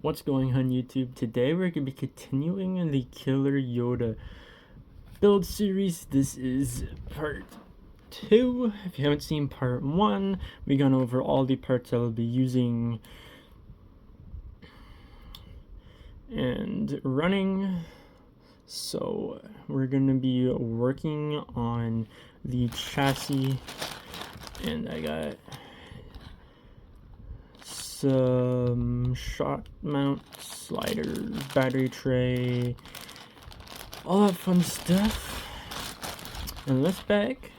What's going on YouTube? Today we're going to be continuing the Killer Yoda build series. This is part 2. If you haven't seen part 1, we've gone over all the parts I'll be using and running. So we're going to be working on the chassis, and I got some shot mount, sliders, battery tray, all that fun stuff. In this bag,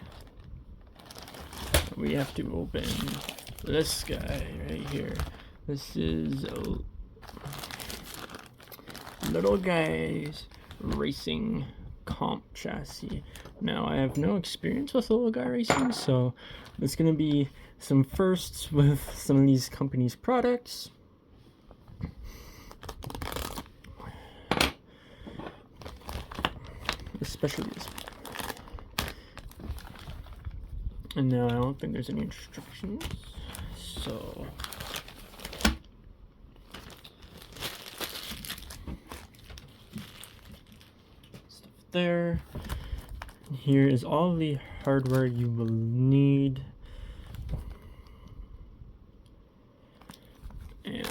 we have to open this guy right here. This is a Little Guys Racing comp chassis. Now, I have no experience with Little Guy Racing, so it's going to be some firsts with some of these companies' products. Especially this one. And now I don't think there's any instructions, so stuff there. Here is all the hardware you will need. And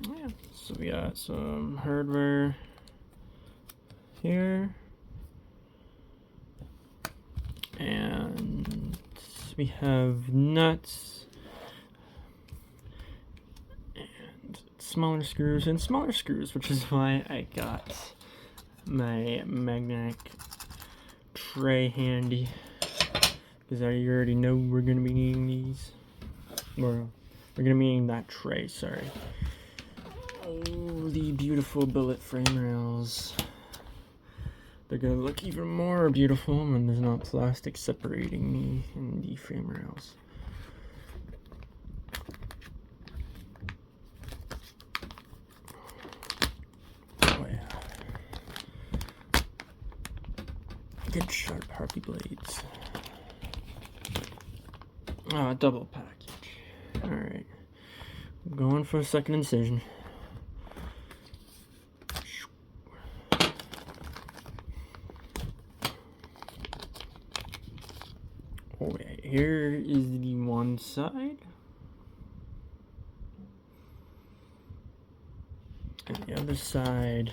yeah, so we got some hardware here, and we have nuts and smaller screws, which is why I got my magnetic tray handy, because I already know we're gonna be needing these, or we're gonna be needing that tray, sorry. Oh, the beautiful billet frame rails. They're gonna look even more beautiful when there's not plastic separating me and the frame rails. Oh yeah. Good sharp Harpy blades. Ah, double package. Alright. Going for a second incision. Okay, here is the one side. And the other side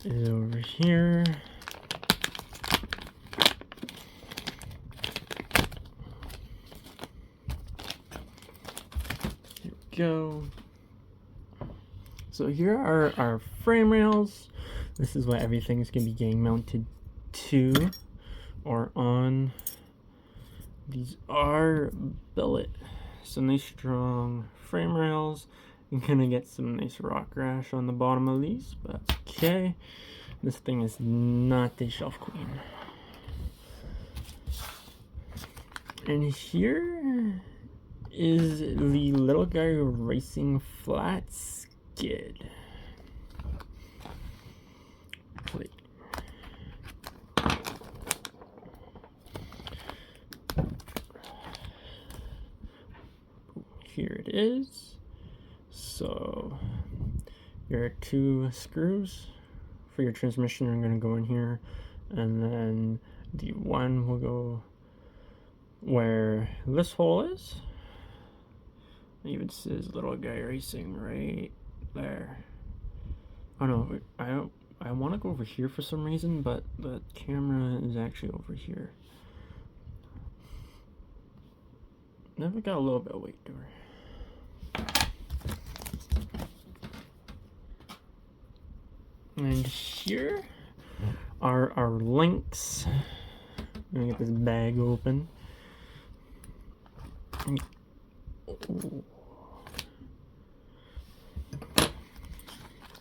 is over here. Here we go. So here are our frame rails. This is what everything's going to be getting mounted to or on. These are billet, some nice strong frame rails. You're gonna get some nice rock rash on the bottom of these, but that's okay. This thing is not a shelf queen. And here is the Little Guy Racing flat skid plate. Here it is. So your 2 screws for your transmission are going to go in here, and then the one will go where this hole is. It even says Little Guy Racing right there. Oh no, I want to go over here for some reason, but the camera is actually over here. Now we got a little bit of weight to her. And here are our links. I'm gonna get this bag open. Oh.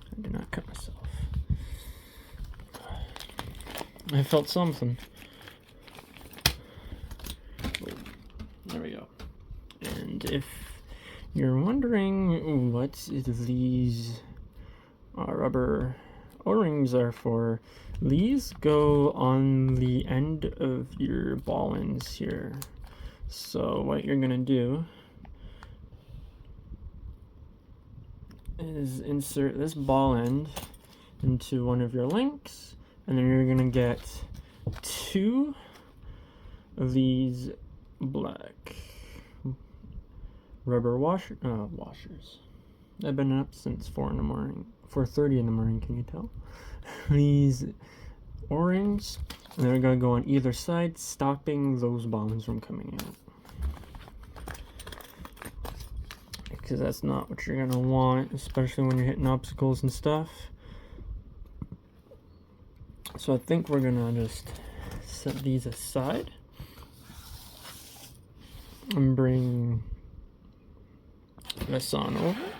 I did not cut myself. I felt something. Oh, there we go. And if you're wondering what these rubber O-rings are for, these go on the end of your ball ends here. So what you're gonna do is insert this ball end into one of your links, and then you're gonna get 2 of these black rubber washers. I've been up since 4 in the morning, 4:30 in the morning. Can you tell? These O-rings, and they're gonna go on either side, stopping those bombs from coming out. Because that's not what you're gonna want, especially when you're hitting obstacles and stuff. So I think we're gonna just set these aside and bring this on over.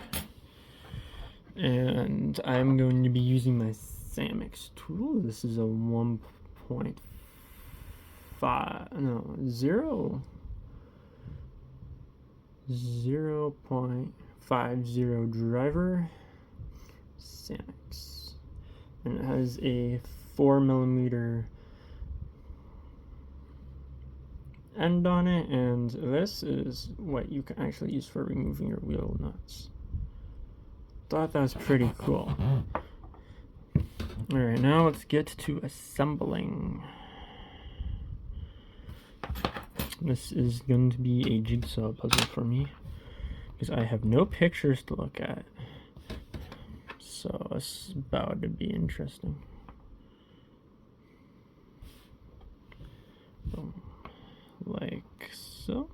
And I'm going to be using my Samex tool. This is a 0.50 driver Samex, and it has a 4mm end on it, and this is what you can actually use for removing your wheel nuts. Thought that was pretty cool. Alright, now let's get to assembling. This is going to be a jigsaw puzzle for me, because I have no pictures to look at. So it's about to be interesting. Boom. Like so.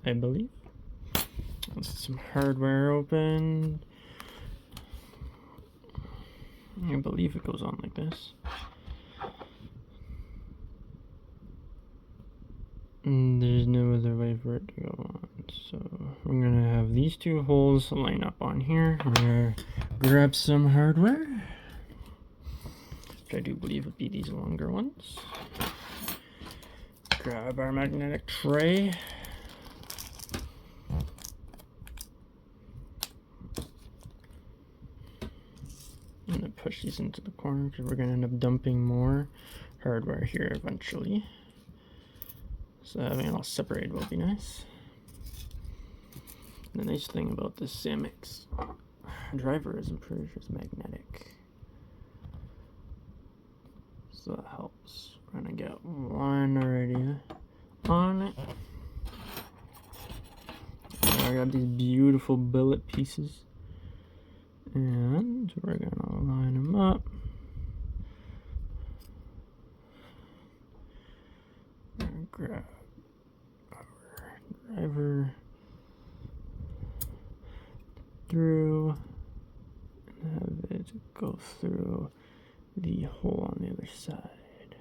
I believe. Let's some hardware open. I believe it goes on like this. And there's no other way for it to go on. So I'm gonna have these 2 holes line up on here. I'm gonna grab some hardware, which I do believe would be these longer ones. Grab our magnetic tray. I'm gonna push these into the corner because we're gonna end up dumping more hardware here eventually. So having it all separated will be nice. The nice thing about this Samex driver is I'm pretty sure it's magnetic, so that helps. We're gonna get one already on it. I got these beautiful billet pieces, and we're gonna line them up. We're gonna grab our driver through and have it go through the hole on the other side.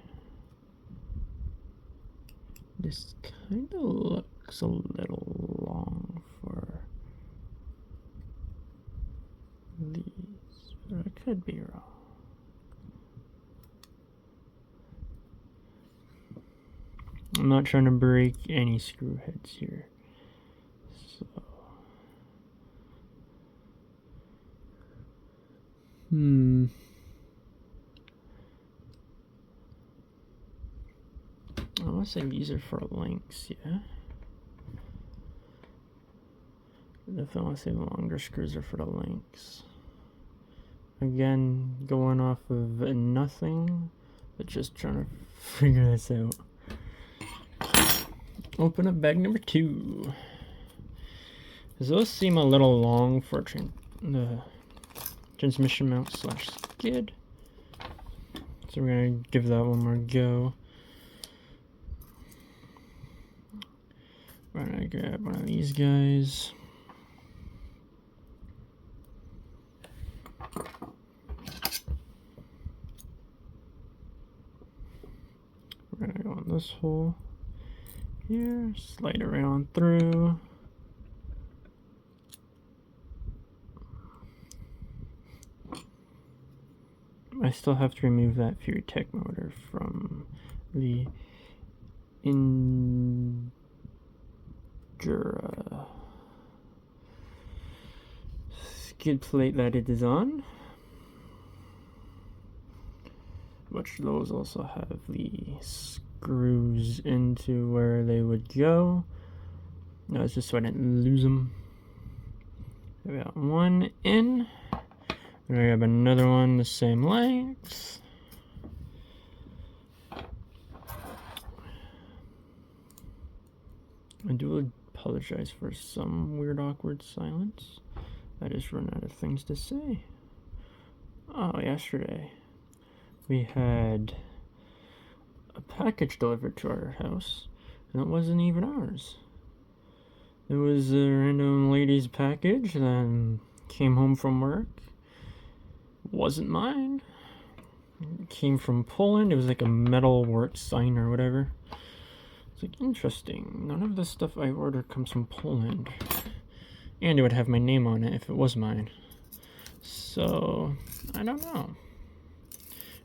This kind of looks a little long for these, but I could be wrong. I'm not trying to break any screw heads here. So I want to say these are for links, yeah. If I want to say the longer screws are for the links. Again, going off of nothing, but just trying to figure this out. Open up bag number 2. Those seem a little long for the transmission mount / skid. So we're gonna give that one more go. We're gonna grab one of these guys. We're gonna go in this hole here, slide around through. I still have to remove that Fury Tech motor from the Endura skid plate that it is on. which those also have the screws into where they would go. No, it's just so I didn't lose them. We got one in. And we have another one the same length. I do apologize for some weird, awkward silence. I just run out of things to say. Oh, yesterday we had a package delivered to our house, and it wasn't even ours. It was a random lady's package, then came home from work. Wasn't mine. It came from Poland. It was like a metal work sign or whatever. It's like, interesting. None of the stuff I ordered comes from Poland. And it would have my name on it if it was mine. So, I don't know.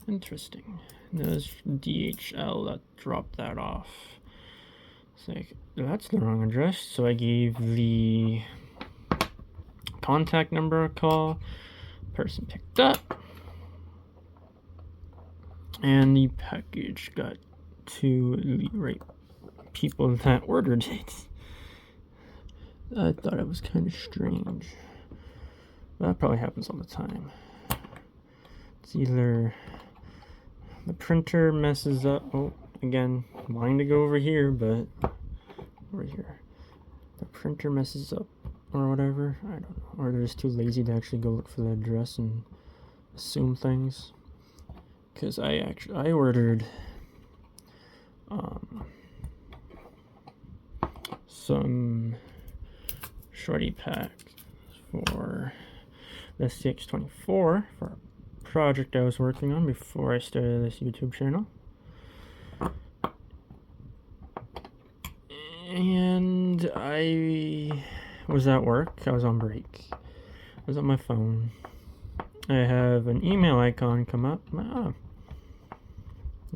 Interesting. There's DHL that dropped that off. It's like, that's the wrong address. So I gave the contact number a call. Person picked up. And the package got to the right people that ordered it. I thought it was kind of strange. That probably happens all the time. It's either the printer messes up. Oh, again, wanting to go over here, but over here. The printer messes up or whatever. I don't know. Or they're just too lazy to actually go look for the address and assume things. Because I ordered some shorty pack for the CX24 for a project I was working on before I started this YouTube channel. And I was at work. I was on break. I was on my phone. I have an email icon come up. I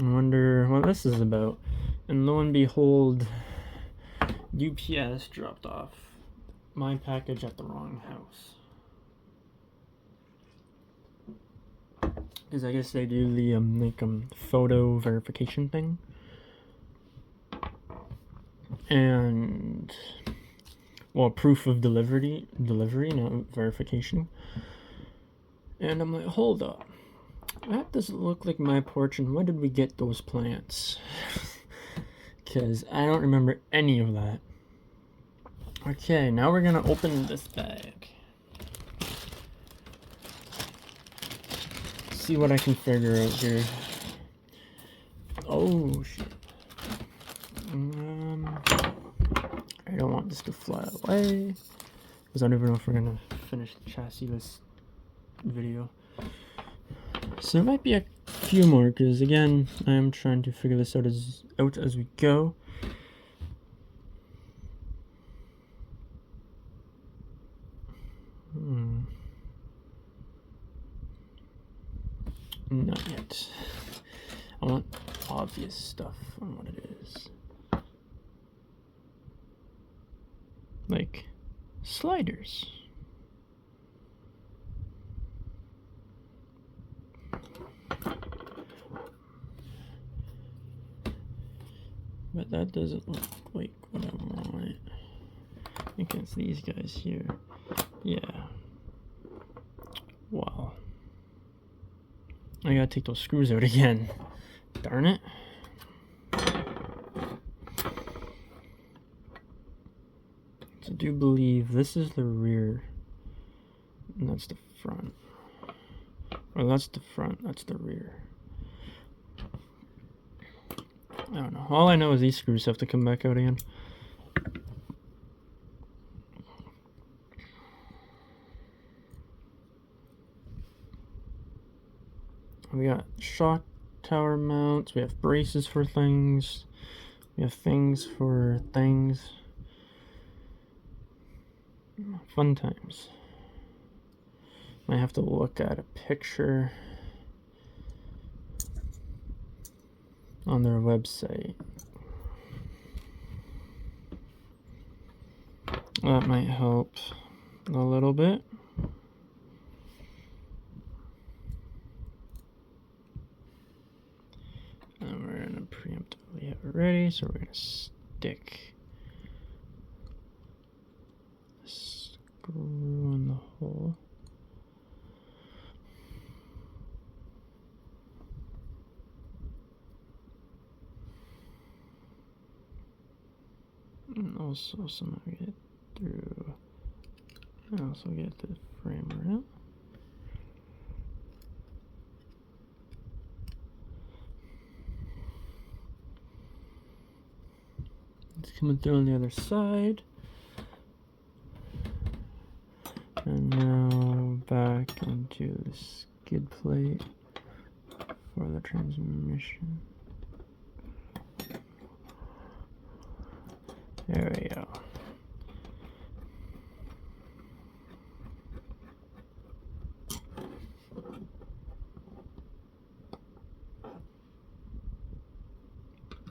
wonder what this is about. And lo and behold, UPS dropped off my package at the wrong house. Because I guess they do the photo verification thing. And, well, proof of delivery, not verification. And I'm like, hold up. That doesn't look like my porch, and where did we get those plants? Because I don't remember any of that. Okay, now we're gonna open this bag. See what I can figure out here. Oh, shit. I don't want this to fly away. Because I don't even know if we're gonna finish the chassis this video. So there might be a few more, because again, I am trying to figure this out as we go. Not yet. I want obvious stuff on what it is. Like sliders. But that doesn't look like what I want. I think it's these guys here. Yeah. Wow. I gotta take those screws out again. Darn it. So I do believe this is the rear. And that's the front. Or that's the front, that's the rear. I don't know. All I know is these screws have to come back out again. We got shock tower mounts, we have braces for things, we have things for things. Fun times. I have to look at a picture on their website. That might help a little bit. face, or we're gonna stick a screw in the hole. And also somehow get through, and also get the frame rail. It's coming through on the other side. And now back into the skid plate for the transmission. There we go.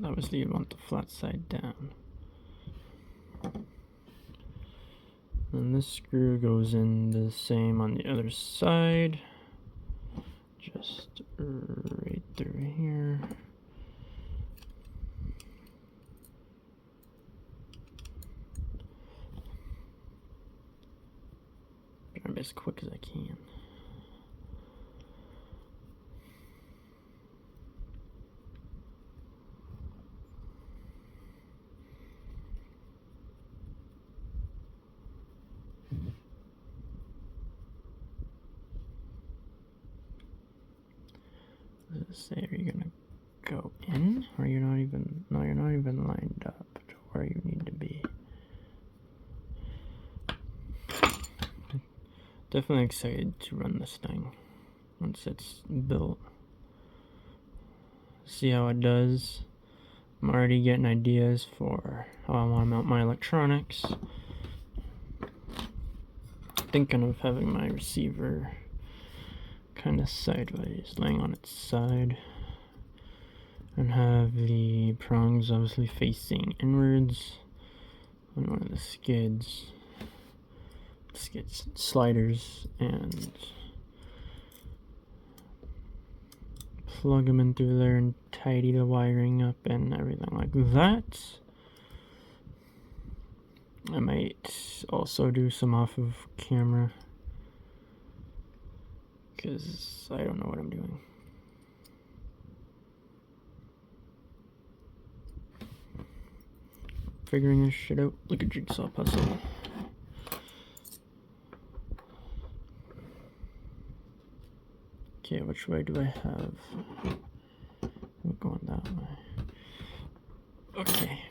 Obviously you want the flat side down. And this screw goes in the same on the other side. Just right through here. Try to be as quick as I can. Let's say, are you gonna go in, or you're not even? No, you're not even lined up to where you need to be. Definitely excited to run this thing once it's built. See how it does. I'm already getting ideas for how I want to mount my electronics. Thinking of having my receiver kind of sideways, laying on its side, and have the prongs obviously facing inwards on one of the skids sliders, and plug them in through there and tidy the wiring up and everything like that. I might also do some off of camera because I don't know what I'm doing. Figuring this shit out like a jigsaw puzzle. Okay, which way do I have? I'm going that way. Okay.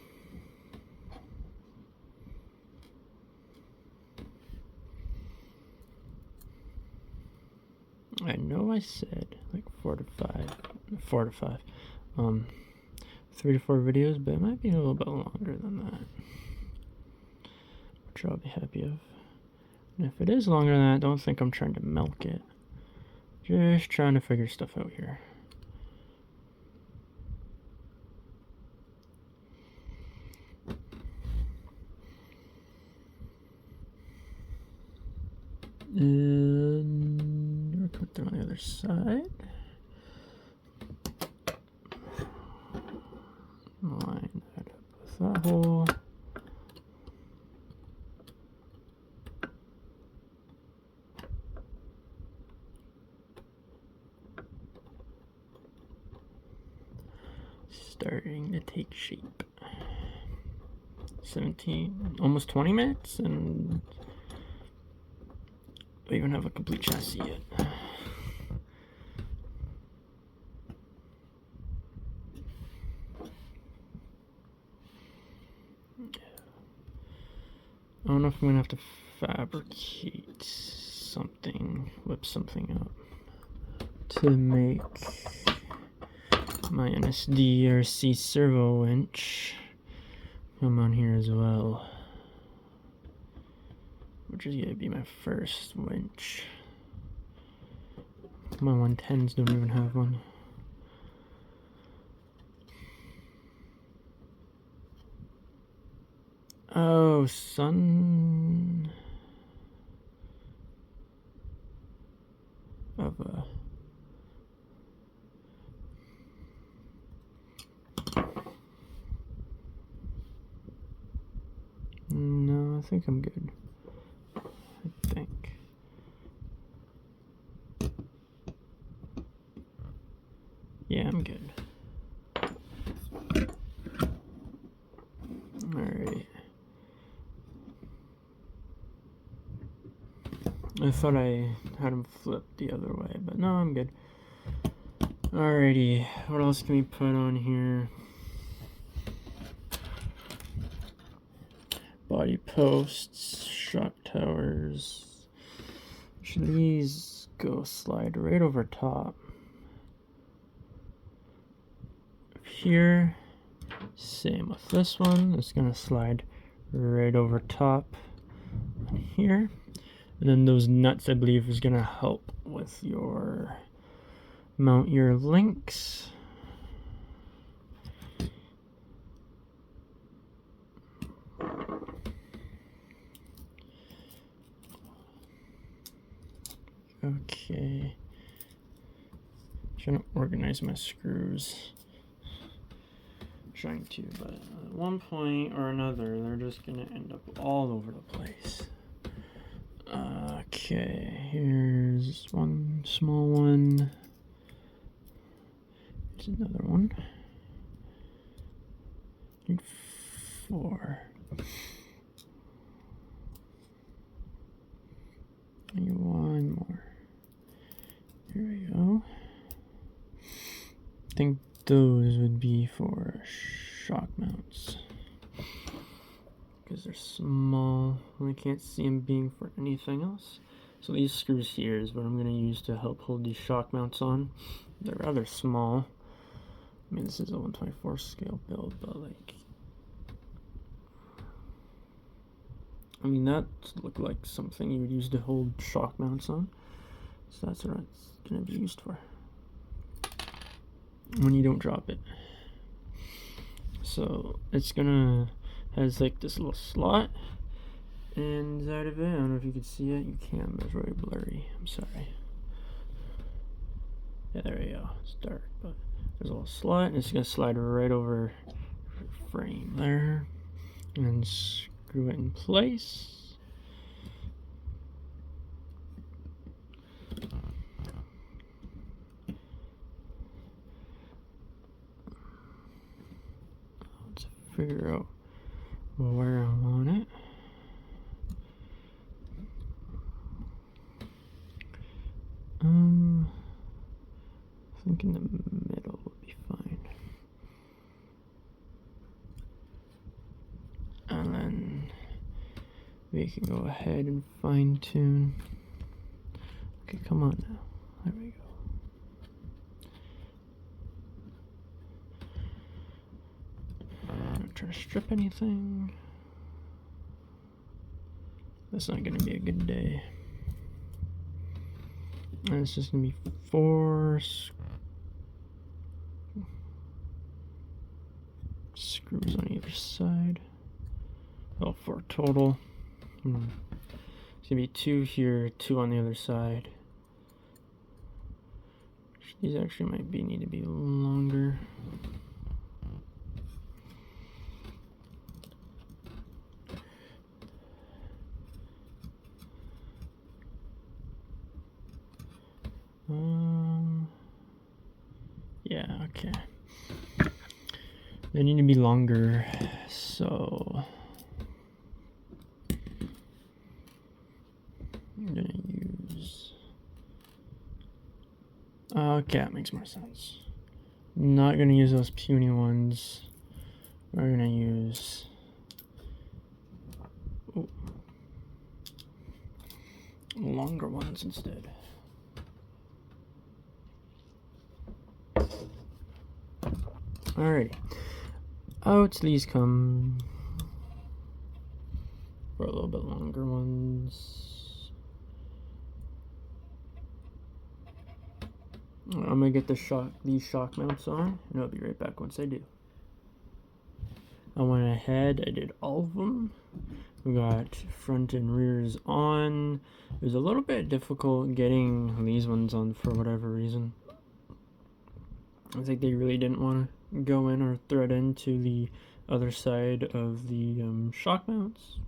I know I said like 4 to 5, 3 to 4 videos, but it might be a little bit longer than that, which I'll be happy of. And if it is longer than that, don't think I'm trying to milk it. Just trying to figure stuff out here. And we're coming through on the other side. Line that up with that hole. Starting to take shape. 17, almost 20 minutes, and don't even have a complete chassis yet. I don't know if I'm gonna have to fabricate something, whip something up to make my NSDRC servo winch come on here as well, which is gonna be my first winch. My 110s don't even have one. Oh, son of a... think I'm good. I think. Yeah, I'm good. Alright. I thought I had them flipped the other way, but no, I'm good. Alrighty, what else can we put on here? Body posts, shock towers. Should these go slide right over top? Here, same with this one. It's gonna slide right over top here. And then those nuts, I believe, is gonna help with your mount your links. Okay. Trying to organize my screws. Trying to, but at one point or another, they're just gonna end up all over the place. Okay, here's one small one. Here's another one. Need 4. Need 1 more. Here we go. I think those would be for shock mounts because they're small and I can't see them being for anything else. So these screws here is what I'm going to use to help hold these shock mounts on. They're rather small. I mean, this is a 1/24 scale build, but like, I mean, that looked like something you would use to hold shock mounts on. So that's what it's going to be used for when you don't drop it. So it's gonna has like this little slot inside of it. I don't know if you can see it. You can, but it's really blurry. I'm sorry. Yeah, there we go. It's dark, but there's a little slot, and it's gonna slide right over the frame there, and then screw it in place. Let's figure out where I want it. I think in the middle would be fine. And then we can go ahead and fine tune. Okay, come on now. There we go. I'm not trying to strip anything. That's not gonna be a good day. And it's just gonna be 4 screws on either side. Oh, 4 total. It's gonna be 2 here, 2 on the other side. These actually might need to be longer. Yeah, okay. They need to be longer, so I'm gonna use. Okay, that makes more sense. Not gonna use those puny ones. We're gonna use. Longer ones instead. Alrighty. Out these come for a little bit longer ones. I'm gonna get these shock mounts on, and I'll be right back once I do. I went ahead, I did all of them. We got front and rears on. It was a little bit difficult getting these ones on for whatever reason. I think they really didn't want to go in or thread into the other side of the shock mounts.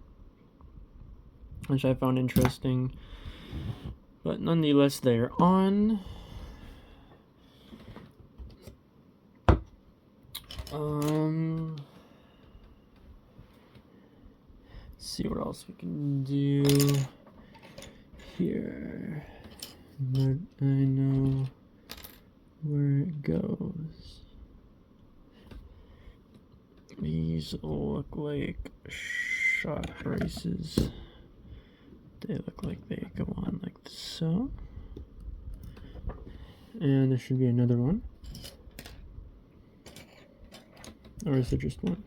which I found interesting. But nonetheless, they're on. Let's see what else we can do here. But I know where it goes. These look like shot braces. They look like they go on like so. And there should be another one. Or is there just one?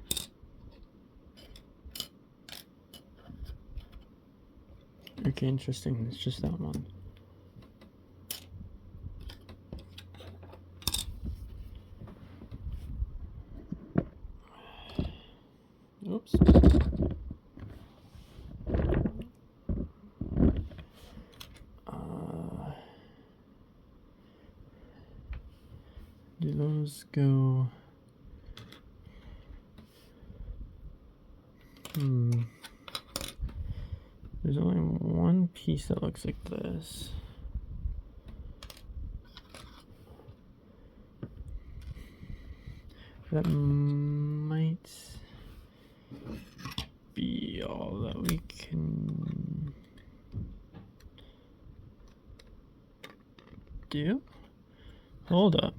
Okay, interesting. It's just that one. Oops. Do those go? There's only one piece that looks like this. That might be all that we can do. Hold up.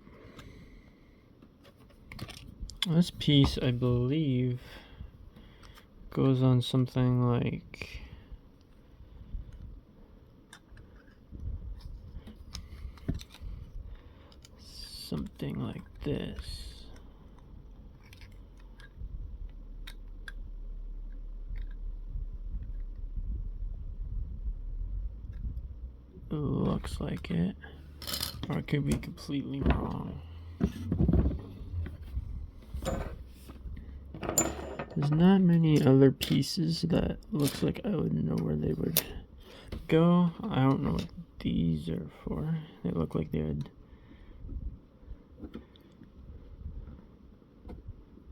This piece, I believe, goes on something like this. It looks like it, or it could be completely wrong. There's not many other pieces that looks like I would know where they would go. I don't know what these are for. They look like they would.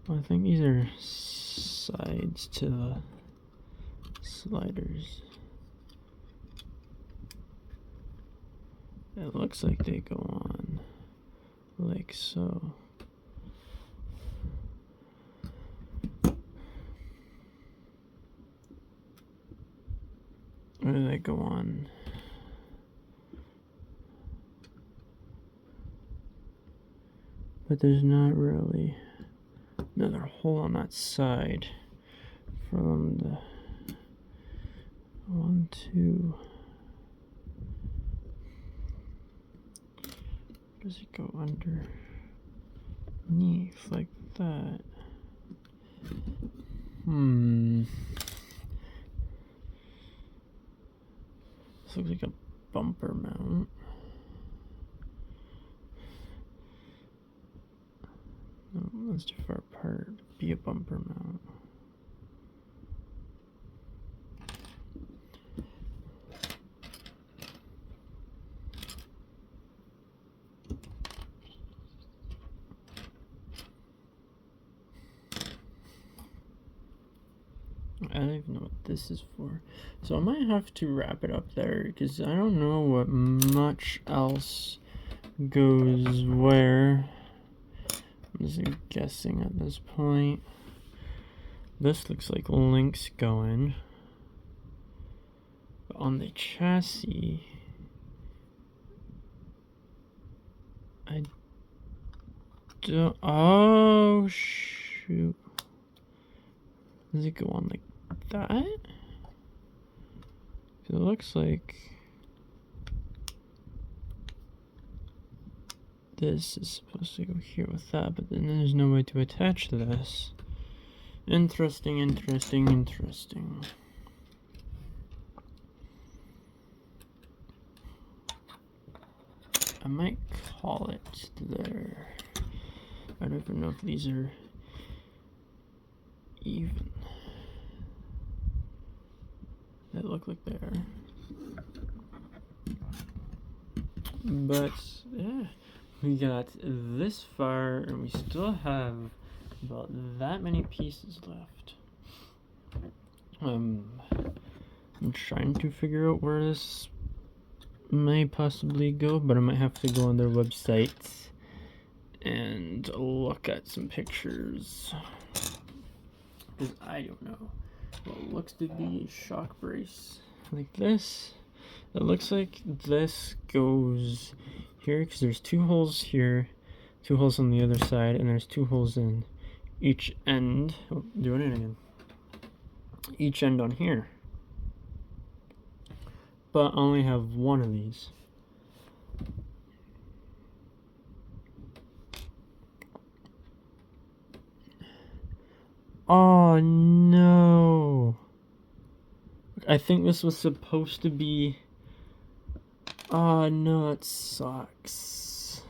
Well, I think these are sides to the sliders. It looks like they go on like so. Or do they go on? But there's not really another hole on that side for them to 1, 2. Does it go underneath like that? This looks like a bumper mount. No, that's too far apart to be a bumper mount. I don't even know what this is for. So I might have to wrap it up there because I don't know what much else goes where. I'm just guessing at this point. This looks like links going. But on the chassis, I don't. Oh, shoot. Does it go on like that? It looks like this is supposed to go here with that, but then there's no way to attach this. Interesting, interesting, interesting. I might call it there. I don't even know if these are even. They look like they are. But yeah, we got this far and we still have about that many pieces left. I'm trying to figure out where this may possibly go, but I might have to go on their website and look at some pictures, because I don't know. Well, it looks to be a shock brace like this. It looks like this goes here, because there's 2 holes here, 2 holes on the other side, and there's 2 holes in each end. Oh, doing it again. Each end on here. But I only have 1 of these. Oh no! I think this was supposed to be... Oh no, that sucks.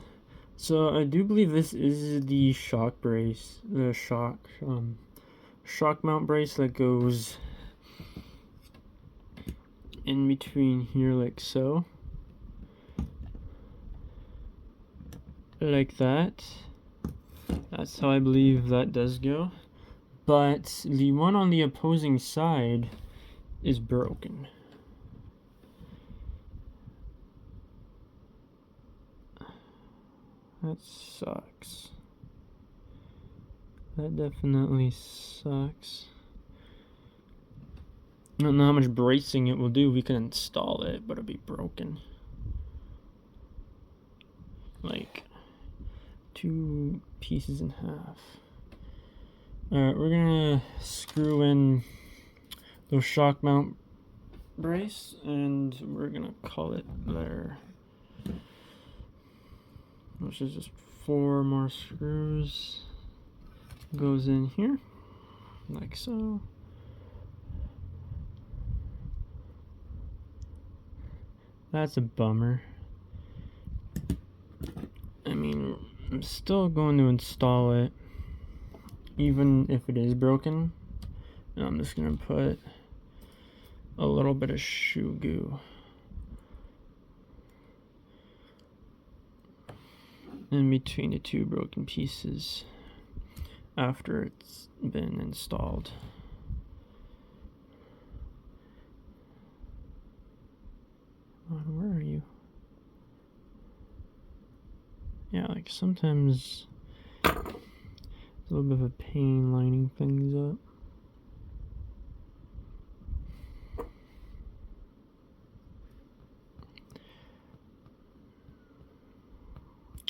So I do believe this is the shock brace, the shock mount brace that goes in between here, like so. Like that. That's how I believe that does go. But the one on the opposing side is broken. That sucks. That definitely sucks. I don't know how much bracing it will do. We can install it, but it'll be broken. Like 2 pieces in half. Alright, we're gonna screw in the shock mount brace, and we're gonna call it there. Which is just 4 more screws. Goes in here, like so. That's a bummer. I mean, I'm still going to install it, even if it is broken. And I'm just gonna put a little bit of shoe goo in between the 2 broken pieces after it's been installed. Where are you? Yeah, like sometimes it's a little bit of a pain lining things up.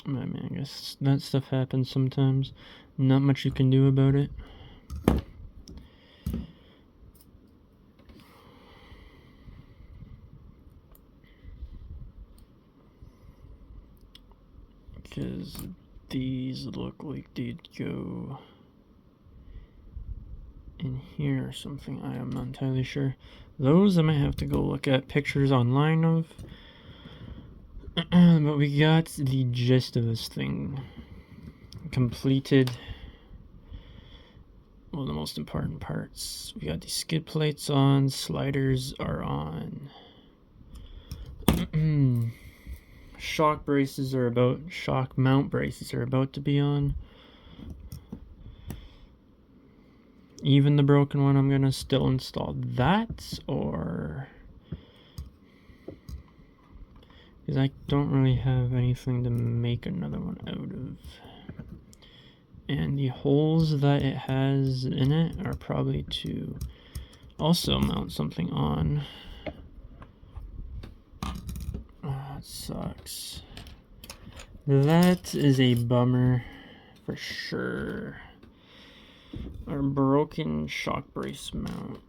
I mean, I guess that stuff happens sometimes. Not much you can do about it. Because these look like they'd go in here or something. I am not entirely sure. Those I might have to go look at pictures online of. But we got the gist of this thing completed. Well, the most important parts. We got the skid plates on, sliders are on. Shock mount braces are about to be on. Even the broken one, I'm gonna still install that, or because I don't really have anything to make another one out of. And the holes that it has in it are probably to also mount something on. Oh, it sucks. That is a bummer for sure. Our broken shock brace mount.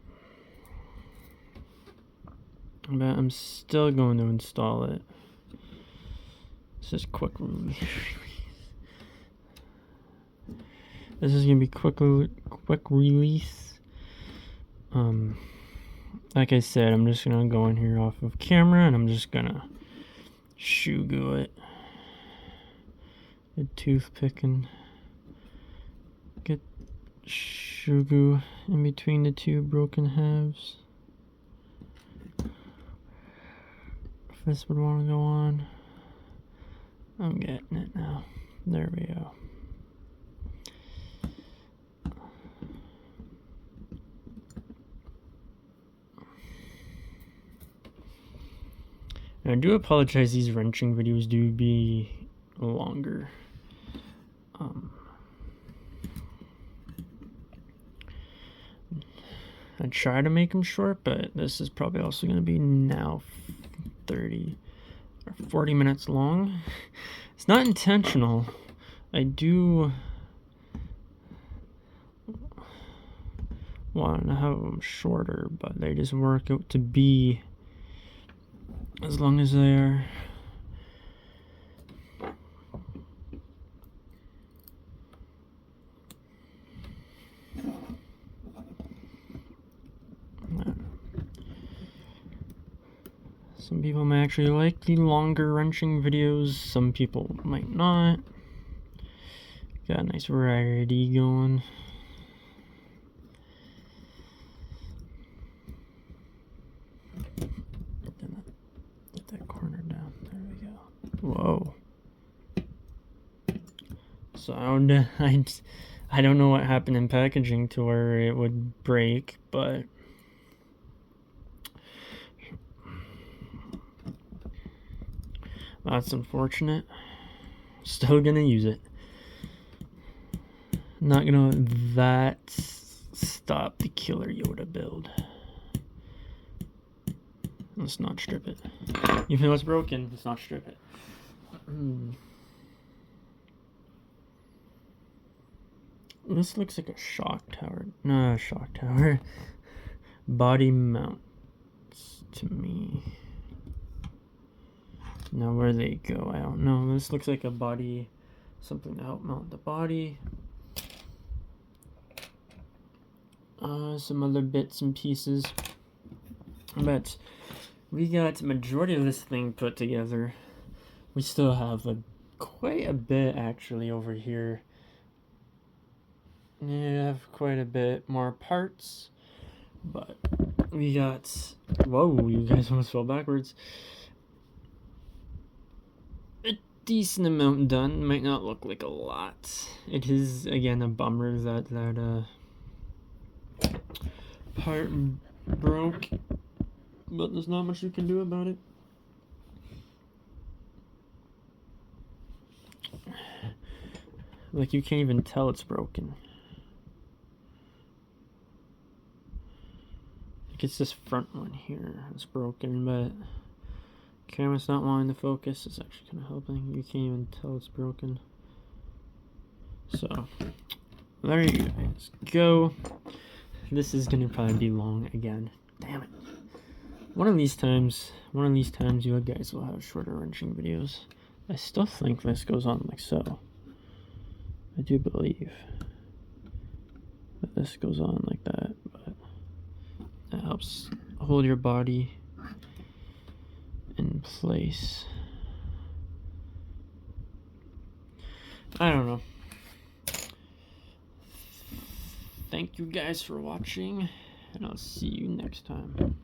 But I'm still going to install it. This is quick release. This is gonna be quick release. Like I said, I'm just gonna go in here off of camera and I'm just gonna shoe glue it. A toothpick and get shoe glue in between the 2 broken halves. If this would want to go on, I'm getting it now. There we go. Now, I do apologize, these wrenching videos do be longer. I try to make them short, but this is probably also going to be now 30 or 40 minutes long. It's not intentional. I do want to have them shorter, but they just work out to be as long as they are. Some people may actually like the longer wrenching videos, some people might not. Got a nice variety going. Get that corner down. There we go. Whoa. Sound. I don't know what happened in packaging to where it would break, but that's unfortunate. Still gonna use it. Not gonna let that stop the Killer Yoda build. Let's not strip it. Even though it's broken, let's not strip it. This looks like a shock tower. No, shock tower. Body mounts to me. Now where they go, I don't know. This looks like a body, something to help mount the body. Some other bits and pieces. But we got the majority of this thing put together. We still have quite a bit actually over here. Yeah, I have quite a bit more parts. But we got, whoa, you guys almost fell backwards. A decent amount done. Might not look like a lot. It is, again, a bummer that part broke, but there's not much you can do about it. Like, you can't even tell it's broken. Like, it's this front one here that's broken, but camera's not wanting to focus. It's actually kind of helping. You can't even tell it's broken. So, there you guys go. This is gonna probably be long again. Damn it. One of these times you guys will have shorter wrenching videos. I still think this goes on like so. I do believe that this goes on like that, but that helps hold your body in place. I don't know. Thank you guys for watching, and I'll see you next time.